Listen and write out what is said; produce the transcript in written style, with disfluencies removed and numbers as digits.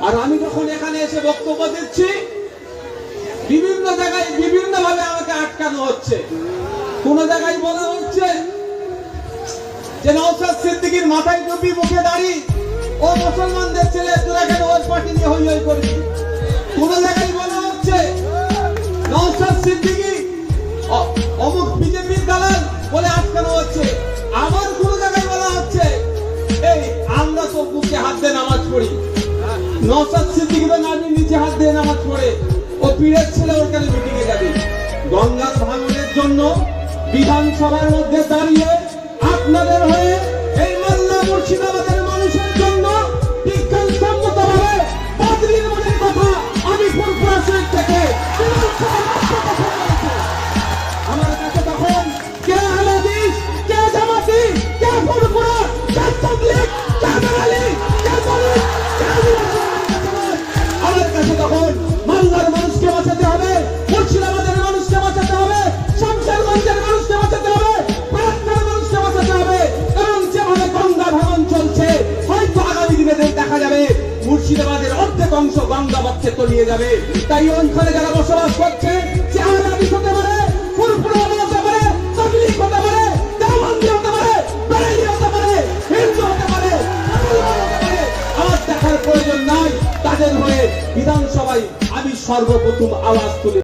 আর আমি যখন এখানে এসে বক্তব্য দিচ্ছি, বিভিন্ন জায়গায় বিভিন্ন ভাবে আমাকে আটকানো হচ্ছে। কোন জায়গায় বলা হচ্ছে যে নওশাদ সিদ্দিকীর মাথায় টুপি, মুখে দাড়ি, ও মুসলমানদের ছেলে, তোরা কেন ওর পার্টি নিয়ে হই হই করবি। কোন জায়গায় বলা হচ্ছে নওশাদ সিদ্দিকী অমুক বিজেপির দালাল বলে আটকানো হচ্ছে। আবার কোন জায়গায় বলা হচ্ছে এই আমরা তো বুকে হাত দিয়ে নামাজ পড়ি, নওশাদ সিদ্দিকী তো নাবির নিচে হাত দিয়ে নামাজ পড়ে, ও পীরের ছেলে, ওর কেন মিটিংয়ে যাবে। গঙ্গার ভাঙনের জন্য বিধানসভার মধ্যে দাঁড়িয়ে আপনাদের হয়ে এই মালদা মুর্শিদাবাদের মানুষের জন্য বিজ্ঞানসম্মতভাবে পাদ্রীর মনের কথা আমি ফুরফুরা শরীফ থেকে আমার কাছে তখন কে আহলাদিস, কে জামাতি, কে ফুরফুরা, কে তাবলীগ, কে বেরালি, কে দলিত, আমার কাছে তখন মালদার মানুষকে বাঁচাতে হবে, মুর্শিদাবাদের মানুষকে বাঁচাতে হবে, শামশেরগঞ্জের মানুষকে বাঁচাতে হবে, বারাকপুরের মানুষকে বাঁচাতে হবে। এবং যেভাবে গঙ্গা ভাঙন চলছে, হয়তো আগামী দিনে দেখা যাবে মুর্শিদাবাদের অর্ধেক অংশ গঙ্গা বক্ষে তলিয়ে যাবে। তাই ওইখানে যারা বসবাস করছে, সে আহলাদিস হতে পারে, ফুরফুরা হতে পারে, তাবলীগ হতে পারে, দেওবন্দি হতে পারে, বেরেলি হতে পারে, হিন্দু হতে পারে, মুসলমান হতে পারে, আমার দেখার প্রয়োজন নাই। তাদের হয়ে বিধানসভায় আমি সর্বপ্রথম আওয়াজ তুলে